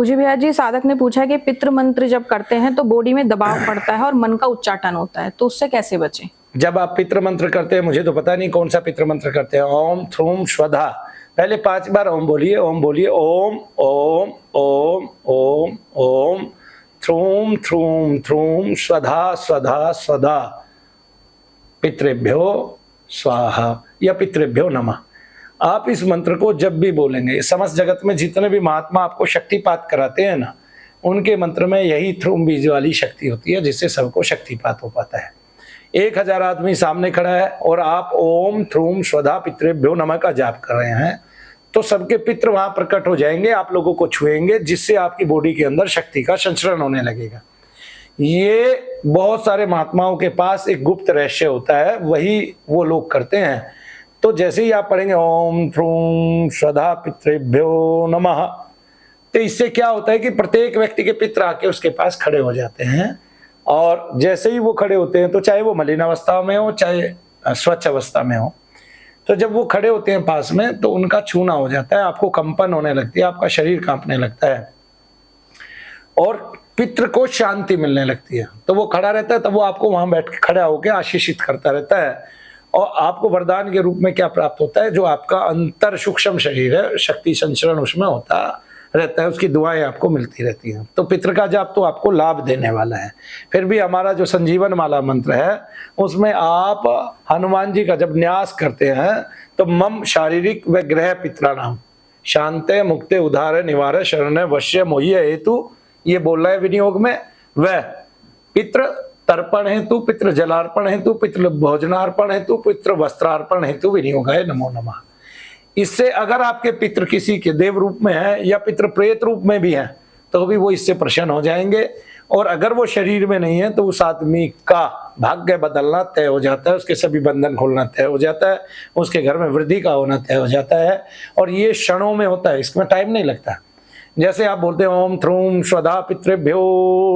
पूज्य भैया जी, साधक ने पूछा है कि पितृ मंत्र जब करते हैं तो बॉडी में दबाव पड़ता है और मन का उच्चाटन होता है, तो उससे कैसे बचें? जब आप पितृ मंत्र करते हैं, मुझे तो पता नहीं कौन सा पितृ मंत्र करते हैं। ओम थ्रूम स्वधा, पहले 5 बार ओम बोलिए। ओम बोलिए, ओम ओम ओम ओम ओम थ्रूम थ्रूम थ्रूम स्वधा स्वधा स्वधा पितृभ्यो स्वाहा या पितृभ्यो नमः। आप इस मंत्र को जब भी बोलेंगे, समस्त जगत में जितने भी महात्मा आपको शक्तिपात कराते हैं ना, उनके मंत्र में यही थ्रूम बीज वाली शक्ति होती है, जिससे सबको शक्तिपात हो पाता है। 1000 आदमी सामने खड़ा है और आप ओम थ्रूम स्वधा पितृभ्यो नमः का जाप कर रहे हैं, तो सबके पितृ वहां प्रकट हो जाएंगे, आप लोगों को छुएंगे, जिससे आपकी बॉडी के अंदर शक्ति का संचरण होने लगेगा। ये बहुत सारे महात्माओं के पास एक गुप्त रहस्य होता है, वही वो लोग करते हैं। तो जैसे ही आप पढ़ेंगे ओम थ्रूम स्वधा पितृभ्यो नमः, तो इससे क्या होता है कि प्रत्येक व्यक्ति के पितृ आके उसके पास खड़े हो जाते हैं। और जैसे ही वो खड़े होते हैं, तो चाहे वो मलिन अवस्था में हो चाहे स्वच्छ अवस्था में हो, तो जब वो खड़े होते हैं पास में, तो उनका छूना हो जाता है, आपको कंपन होने लगती है, आपका शरीर कांपने लगता है और पितृ को शांति मिलने लगती है। तो वो खड़ा रहता है, तब वो आपको वहां बैठ के खड़ा होकर आशीषित करता रहता है। और आपको वरदान के रूप में क्या प्राप्त होता है? जो आपका अंतर सूक्ष्म शरीर है, शक्ति संचरण उसमें होता रहता है, उसकी दुआएं आपको मिलती रहती हैं। तो पितृ का जाप तो आपको लाभ देने वाला है। फिर भी हमारा जो संजीवन माला मंत्र है, उसमें आप हनुमान जी का जब न्यास करते हैं, तो मम शारीरिक व ग्रह पितराणाम शांते मुक्ते उद्धार निवार शरण वश्य मोह्य हेतु, ये बोल रहा है विनियोग में। वह पितृ तर्पण हेतु, पितृ जलार्पण हेतु, पितृ भोजनार्पण हेतु, पितृ वस्त्रार्पण हेतु विनियोगाय नमो नमः। इससे अगर आपके पितृ किसी के देव रूप में है या पितृ प्रेत रूप में भी हैं, तो भी वो इससे प्रसन्न हो जाएंगे। और अगर वो शरीर में नहीं है, तो उस आदमी का भाग्य बदलना तय हो जाता है, उसके सभी बंधन खोलना तय हो जाता है, उसके घर में वृद्धि का होना तय हो जाता है। और ये क्षणों में होता है, इसमें टाइम नहीं लगता। जैसे आप बोलते हैं ओम थ्रूम स्वधा पितृभ्यो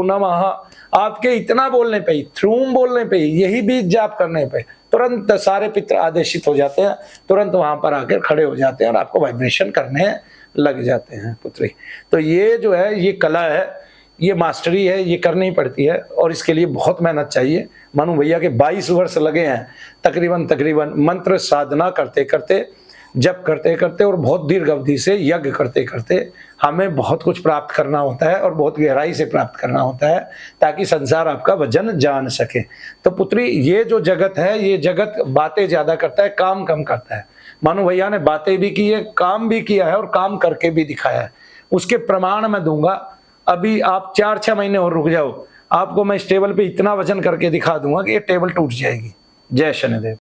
नमः, आपके इतना बोलने पे ही, थ्रूम बोलने पे ही, यही बीज जाप करने पे तुरंत सारे पितृ आदेशित हो जाते हैं, तुरंत वहां पर आकर खड़े हो जाते हैं और आपको वाइब्रेशन करने लग जाते हैं पुत्री। तो ये जो है, ये कला है, ये मास्टरी है, ये करनी पड़ती है और इसके लिए बहुत मेहनत चाहिए। मनु भैया के 22 वर्ष लगे हैं तकरीबन मंत्र साधना करते करते, जप करते करते और बहुत दीर्घ अवधि से यज्ञ करते करते हमें बहुत कुछ प्राप्त करना होता है और बहुत गहराई से प्राप्त करना होता है, ताकि संसार आपका वजन जान सके। तो पुत्री, ये जो जगत है, ये जगत बातें ज्यादा करता है, काम कम करता है। मनु भैया ने बातें भी की है, काम भी किया है और काम करके भी दिखाया है। उसके प्रमाण मैं दूंगा। अभी आप 4-6 महीने और रुक जाओ, आपको मैं इस टेबल पे इतना वजन करके दिखा दूंगा कि ये टेबल टूट जाएगी। जय शनिदेव।